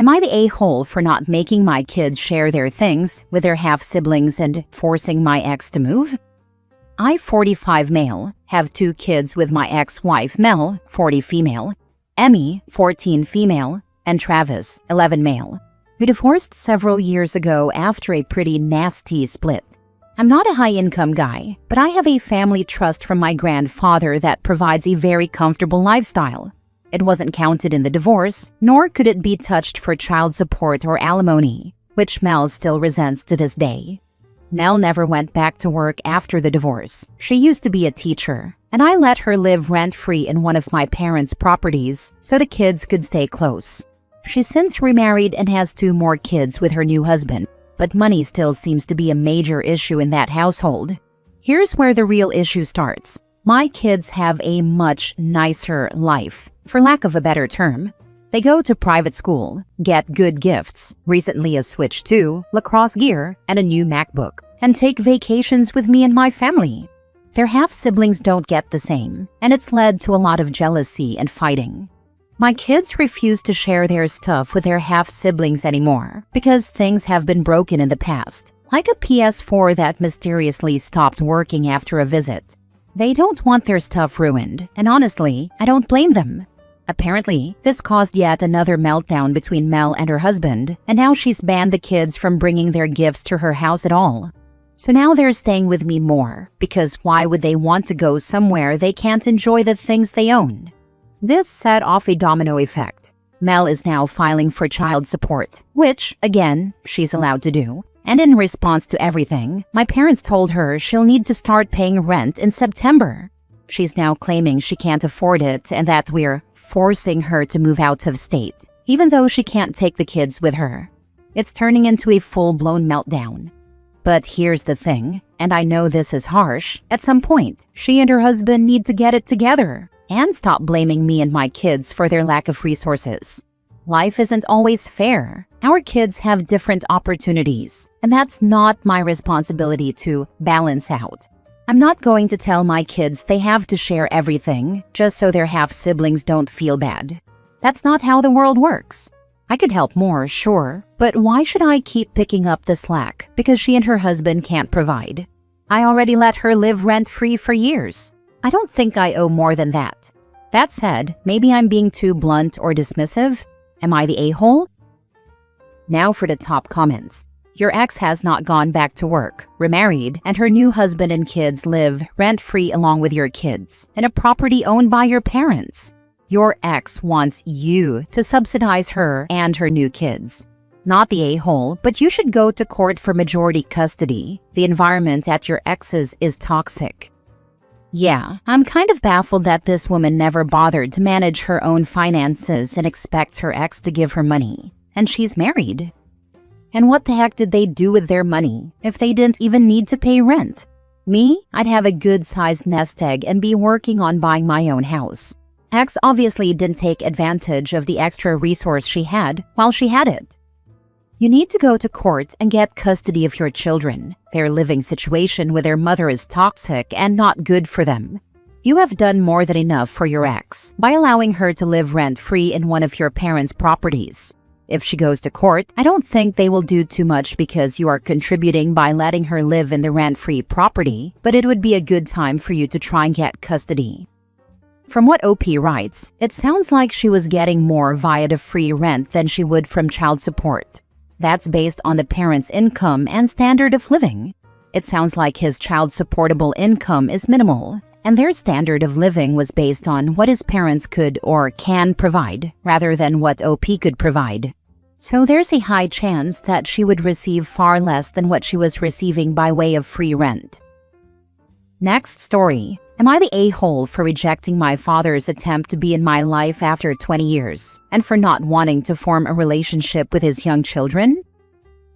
Am I the a-hole for not making my kids share their things with their half-siblings and forcing my ex to move? I, 45 male, have 2 kids with my ex-wife Mel, 40 female, Emmy, 14 female, and Travis, 11 male. We divorced several years ago after a pretty nasty split. I'm not a high-income guy, but I have a family trust from my grandfather that provides a very comfortable lifestyle. It wasn't counted in the divorce, nor could it be touched for child support or alimony, which Mel still resents to this day. Mel never went back to work after the divorce. She used to be a teacher, and I let her live rent-free in one of my parents' properties so the kids could stay close. She's since remarried and has 2 more kids with her new husband, but money still seems to be a major issue in that household. Here's where the real issue starts. My kids have a much nicer life, for lack of a better term. They go to private school, get good gifts, recently a Switch 2, lacrosse gear, and a new MacBook, and take vacations with me and my family. Their half-siblings don't get the same, and it's led to a lot of jealousy and fighting. My kids refuse to share their stuff with their half-siblings anymore because things have been broken in the past, like a PS4 that mysteriously stopped working after a visit. They don't want their stuff ruined, and honestly, I don't blame them. Apparently, this caused yet another meltdown between Mel and her husband, and now she's banned the kids from bringing their gifts to her house at all. So now they're staying with me more, because why would they want to go somewhere they can't enjoy the things they own? This set off a domino effect. Mel is now filing for child support, which, again, she's allowed to do. And in response to everything, my parents told her she'll need to start paying rent in September. She's now claiming she can't afford it and that we're forcing her to move out of state, even though she can't take the kids with her. It's turning into a full-blown meltdown. But here's the thing, and I know this is harsh, at some point, she and her husband need to get it together and stop blaming me and my kids for their lack of resources. Life isn't always fair. Our kids have different opportunities, and that's not my responsibility to balance out. I'm not going to tell my kids they have to share everything just so their half-siblings don't feel bad. That's not how the world works. I could help more, sure, but why should I keep picking up the slack because she and her husband can't provide? I already let her live rent-free for years. I don't think I owe more than that. That said, maybe I'm being too blunt or dismissive. Am I the a-hole? Now for the top comments. Your ex has not gone back to work, remarried, and her new husband and kids live rent-free along with your kids in a property owned by your parents. Your ex wants you to subsidize her and her new kids. Not the a-hole, but you should go to court for majority custody. The environment at your ex's is toxic. Yeah, I'm kind of baffled that this woman never bothered to manage her own finances and expects her ex to give her money. And she's married. And what the heck did they do with their money if they didn't even need to pay rent? Me, I'd have a good-sized nest egg and be working on buying my own house. Ex obviously didn't take advantage of the extra resource she had while she had it. You need to go to court and get custody of your children. Their living situation with their mother is toxic and not good for them. You have done more than enough for your ex by allowing her to live rent-free in one of your parents' properties. If she goes to court, I don't think they will do too much because you are contributing by letting her live in the rent-free property, but it would be a good time for you to try and get custody. From what OP writes, it sounds like she was getting more via the free rent than she would from child support. That's based on the parent's income and standard of living. It sounds like his child supportable income is minimal, and their standard of living was based on what his parents could or can provide, rather than what OP could provide. So there's a high chance that she would receive far less than what she was receiving by way of free rent. Next story. Am I the a-hole for rejecting my father's attempt to be in my life after 20 years, and for not wanting to form a relationship with his young children?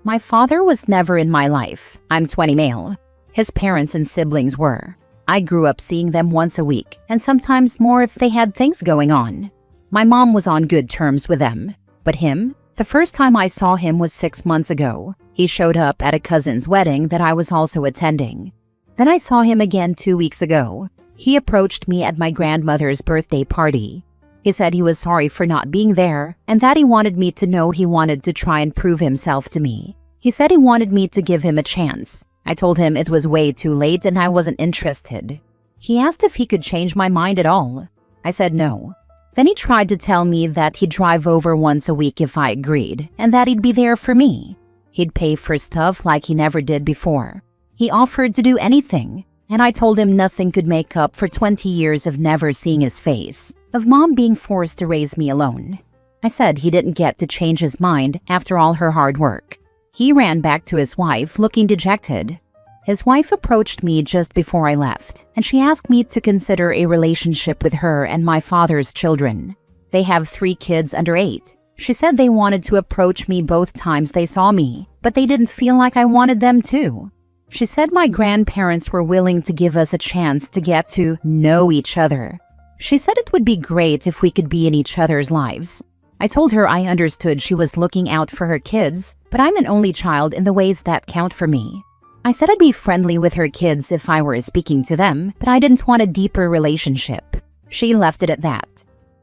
My father was never in my life. I'm 20 male. His parents and siblings were. I grew up seeing them once a week, and sometimes more if they had things going on. My mom was on good terms with them. But him? The first time I saw him was 6 months ago. He showed up at a cousin's wedding that I was also attending. Then I saw him again 2 weeks ago. He approached me at my grandmother's birthday party. He said he was sorry for not being there and that he wanted me to know he wanted to try and prove himself to me. He said he wanted me to give him a chance. I told him it was way too late and I wasn't interested. He asked if he could change my mind at all. I said no. Then he tried to tell me that he'd drive over once a week if I agreed, and that he'd be there for me. He'd pay for stuff like he never did before. He offered to do anything, and I told him nothing could make up for 20 years of never seeing his face, of Mom being forced to raise me alone. I said he didn't get to change his mind after all her hard work. He ran back to his wife looking dejected. His wife approached me just before I left, and she asked me to consider a relationship with her and my father's children. They have 3 kids under 8. She said they wanted to approach me both times they saw me, but they didn't feel like I wanted them to. She said my grandparents were willing to give us a chance to get to know each other. She said it would be great if we could be in each other's lives. I told her I understood she was looking out for her kids, but I'm an only child in the ways that count for me. I said I'd be friendly with her kids if I were speaking to them, but I didn't want a deeper relationship. She left it at that.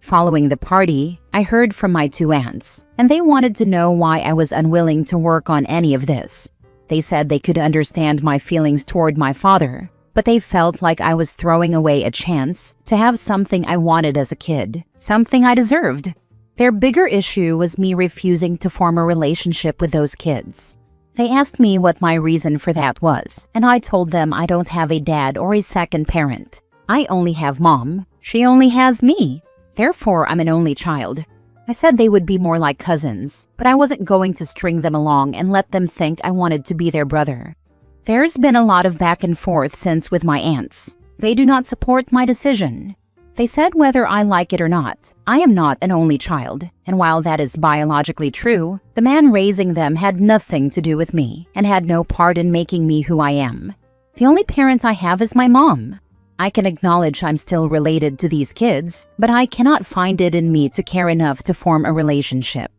Following the party, I heard from my 2 aunts, and they wanted to know why I was unwilling to work on any of this. They said they could understand my feelings toward my father, but they felt like I was throwing away a chance to have something I wanted as a kid, something I deserved. Their bigger issue was me refusing to form a relationship with those kids. They asked me what my reason for that was, and I told them I don't have a dad or a second parent. I only have Mom. She only has me. Therefore, I'm an only child. I said they would be more like cousins, but I wasn't going to string them along and let them think I wanted to be their brother. There's been a lot of back and forth since with my aunts. They do not support my decision. They said whether I like it or not, I am not an only child, and while that is biologically true, the man raising them had nothing to do with me and had no part in making me who I am. The only parent I have is my mom. I can acknowledge I'm still related to these kids, but I cannot find it in me to care enough to form a relationship.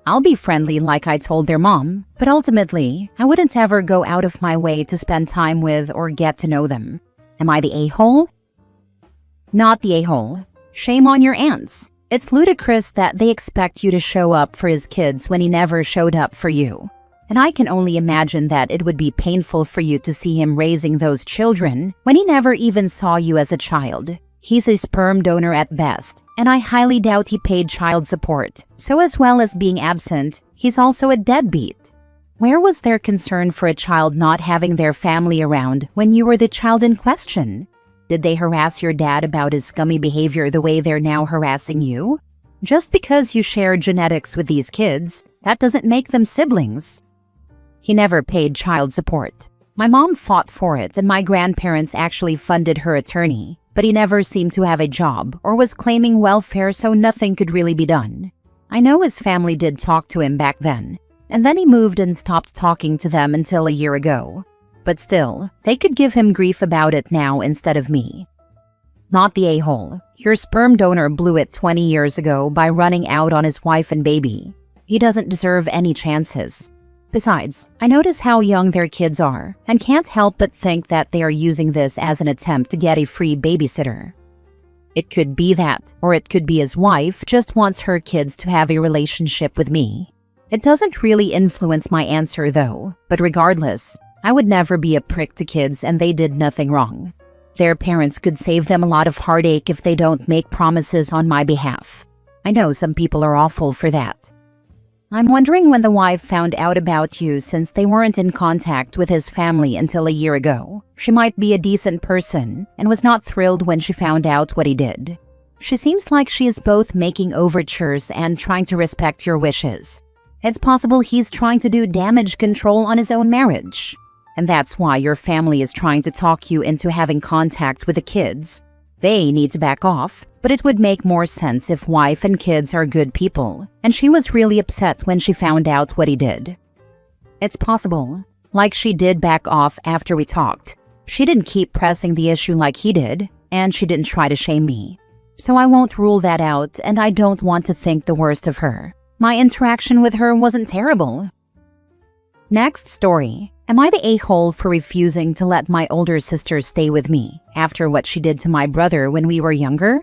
I'll be friendly like I told their mom, but ultimately, I wouldn't ever go out of my way to spend time with or get to know them. Am I the a-hole? Not the a-hole. Shame on your aunts. It's ludicrous that they expect you to show up for his kids when he never showed up for you. And I can only imagine that it would be painful for you to see him raising those children when he never even saw you as a child. He's a sperm donor at best, and I highly doubt he paid child support. So as well as being absent, he's also a deadbeat. Where was their concern for a child not having their family around when you were the child in question? Did they harass your dad about his scummy behavior the way they're now harassing you? Just because you share genetics with these kids, that doesn't make them siblings. He never paid child support. My mom fought for it, and my grandparents actually funded her attorney, but he never seemed to have a job or was claiming welfare, so nothing could really be done. I know his family did talk to him back then, and then he moved and stopped talking to them until a year ago. But still, they could give him grief about it now instead of me. Not the a-hole. Your sperm donor blew it 20 years ago by running out on his wife and baby. He doesn't deserve any chances. Besides, I notice how young their kids are and can't help but think that they are using this as an attempt to get a free babysitter. It could be that, or it could be his wife just wants her kids to have a relationship with me. It doesn't really influence my answer though, but regardless, I would never be a prick to kids and they did nothing wrong. Their parents could save them a lot of heartache if they don't make promises on my behalf. I know some people are awful for that. I'm wondering when the wife found out about you since they weren't in contact with his family until a year ago. She might be a decent person and was not thrilled when she found out what he did. She seems like she is both making overtures and trying to respect your wishes. It's possible he's trying to do damage control on his own marriage. And that's why your family is trying to talk you into having contact with the kids. They need to back off, but it would make more sense if wife and kids are good people, and she was really upset when she found out what he did. It's possible, like she did back off after we talked. She didn't keep pressing the issue like he did, and she didn't try to shame me. So I won't rule that out, and I don't want to think the worst of her. My interaction with her wasn't terrible. Next story. Am I the a-hole for refusing to let my older sister stay with me after what she did to my brother when we were younger?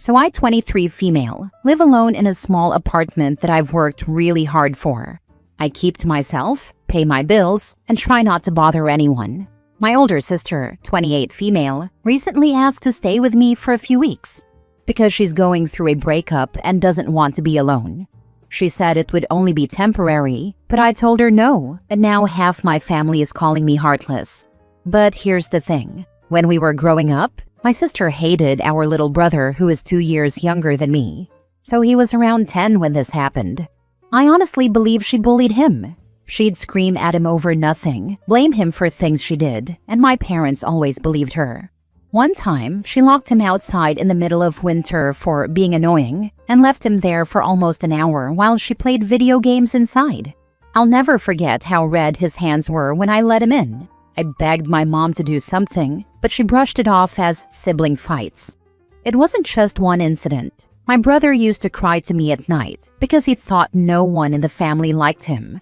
So I, 23 female, live alone in a small apartment that I've worked really hard for. I keep to myself, pay my bills, and try not to bother anyone. My older sister, 28 female, recently asked to stay with me for a few weeks because she's going through a breakup and doesn't want to be alone. She said it would only be temporary, but I told her no, and now half my family is calling me heartless. But here's the thing. When we were growing up, my sister hated our little brother who is 2 years younger than me. So he was around 10 when this happened. I honestly believe she bullied him. She'd scream at him over nothing, blame him for things she did, and my parents always believed her. One time, she locked him outside in the middle of winter for being annoying and left him there for almost an hour while she played video games inside. I'll never forget how red his hands were when I let him in. I begged my mom to do something, but she brushed it off as sibling fights. It wasn't just one incident. My brother used to cry to me at night because he thought no one in the family liked him.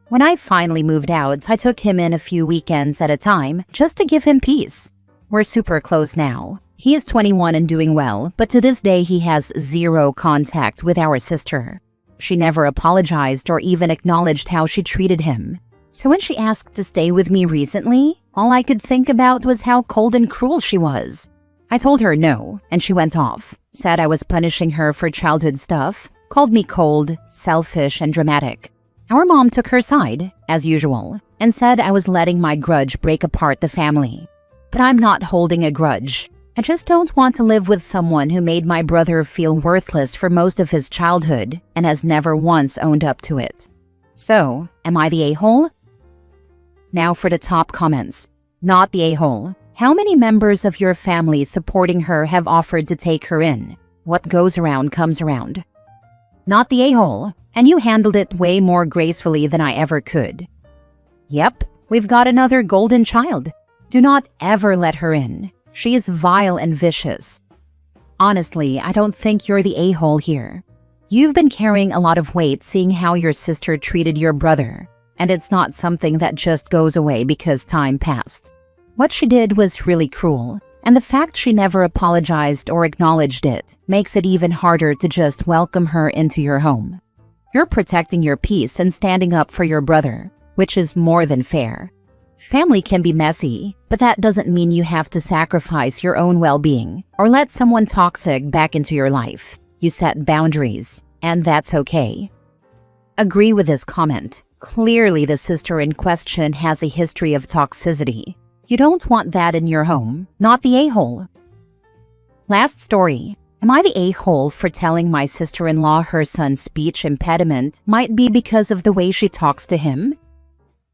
When I finally moved out, I took him in a few weekends at a time just to give him peace. We're super close now. He is 21 and doing well, but to this day he has zero contact with our sister. She never apologized or even acknowledged how she treated him. So when she asked to stay with me recently, all I could think about was how cold and cruel she was. I told her no, and she went off, said I was punishing her for childhood stuff, called me cold, selfish, and dramatic. Our mom took her side, as usual, and said I was letting my grudge break apart the family. But I'm not holding a grudge. I just don't want to live with someone who made my brother feel worthless for most of his childhood and has never once owned up to it. So, am I the a-hole? Now for the top comments. Not the a-hole. How many members of your family supporting her have offered to take her in? What goes around comes around. Not the a-hole. And you handled it way more gracefully than I ever could. Yep, we've got another golden child. Do not ever let her in. She is vile and vicious. Honestly, I don't think you're the a-hole here. You've been carrying a lot of weight seeing how your sister treated your brother, and it's not something that just goes away because time passed. What she did was really cruel, and the fact she never apologized or acknowledged it makes it even harder to just welcome her into your home. You're protecting your peace and standing up for your brother, which is more than fair. Family can be messy, but that doesn't mean you have to sacrifice your own well-being or let someone toxic back into your life. You set boundaries, and that's okay. Agree with this comment. Clearly, the sister in question has a history of toxicity. You don't want that in your home, not the a-hole. Last story. Am I the a-hole for telling my sister-in-law her son's speech impediment might be because of the way she talks to him?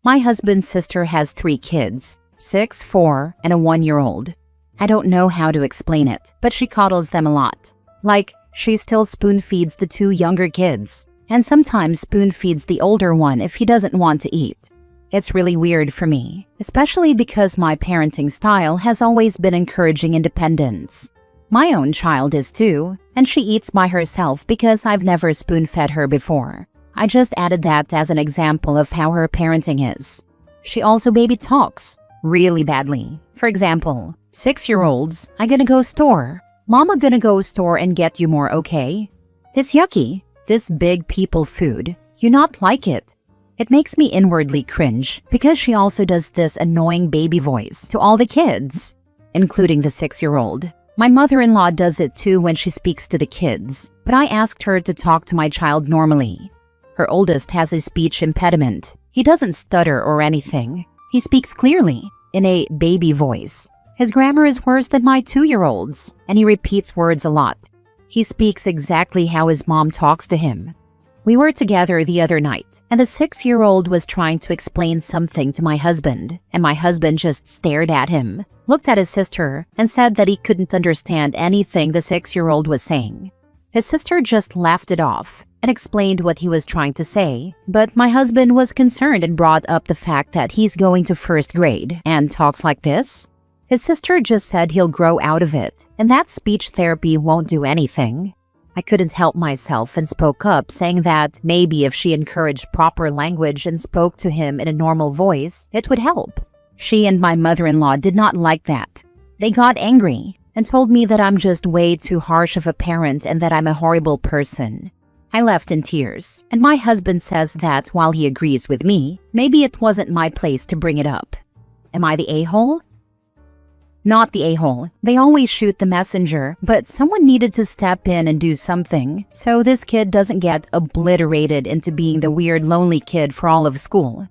My husband's sister has 3 kids, 6, 4, and a 1-year-old. I don't know how to explain it, but she coddles them a lot. Like, she still spoon-feeds the 2 younger kids, and sometimes spoon-feeds the older one if he doesn't want to eat. It's really weird for me, especially because my parenting style has always been encouraging independence. My own child is too, and she eats by herself because I've never spoon-fed her before. I just added that as an example of how her parenting is. She also baby talks really badly. For example, 6-year-olds, I gonna go store. Mama gonna go store and get you more, okay? This yucky, this big people food, you not like it. It makes me inwardly cringe because she also does this annoying baby voice to all the kids, including the 6-year-old. My mother-in-law does it too when she speaks to the kids, but I asked her to talk to my child normally. Her oldest has a speech impediment. He doesn't stutter or anything. He speaks clearly, in a baby voice. His grammar is worse than my 2-year-old's, and he repeats words a lot. He speaks exactly how his mom talks to him. We were together the other night, and the 6-year-old was trying to explain something to my husband, and my husband just stared at him, looked at his sister, and said that he couldn't understand anything the 6-year-old was saying. His sister just laughed it off and explained what he was trying to say, but my husband was concerned and brought up the fact that he's going to 1st grade and talks like this. His sister just said he'll grow out of it, and that speech therapy won't do anything. I couldn't help myself and spoke up, saying that maybe if she encouraged proper language and spoke to him in a normal voice, it would help. She and my mother-in-law did not like that. They got angry. and told me that I'm just way too harsh of a parent and that I'm a horrible person. I left in tears, and my husband says that while he agrees with me, maybe it wasn't my place to bring it up. Am I the a-hole? Not the a-hole. They always shoot the messenger, but someone needed to step in and do something, so this kid doesn't get obliterated into being the weird lonely kid for all of school.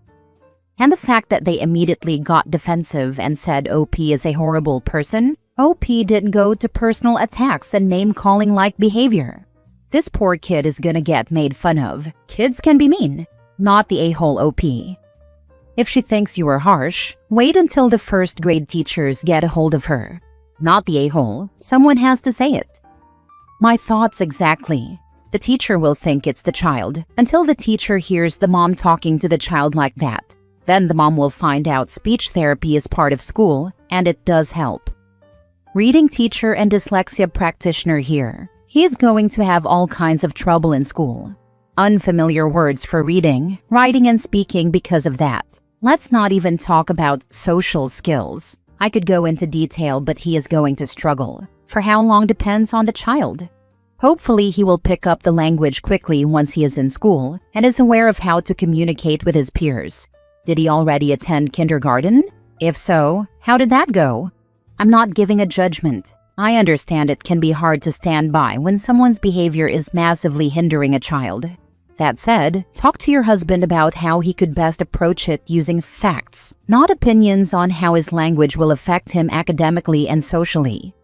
And the fact that they immediately got defensive and said OP is a horrible person, OP didn't go to personal attacks and name-calling like behavior. This poor kid is gonna get made fun of. Kids can be mean, not the a-hole OP. If she thinks you are harsh, wait until the first grade teachers get a hold of her. Not the a-hole, someone has to say it. My thoughts exactly. The teacher will think it's the child until the teacher hears the mom talking to the child like that. Then the mom will find out speech therapy is part of school, and it does help. Reading teacher and dyslexia practitioner here. He is going to have all kinds of trouble in school. Unfamiliar words for reading, writing, and speaking because of that. Let's not even talk about social skills. I could go into detail, but he is going to struggle. For how long depends on the child. Hopefully, he will pick up the language quickly once he is in school and is aware of how to communicate with his peers. Did he already attend kindergarten? If so, how did that go? I'm not giving a judgment. I understand it can be hard to stand by when someone's behavior is massively hindering a child. That said, talk to your husband about how he could best approach it using facts, not opinions on how his language will affect him academically and socially.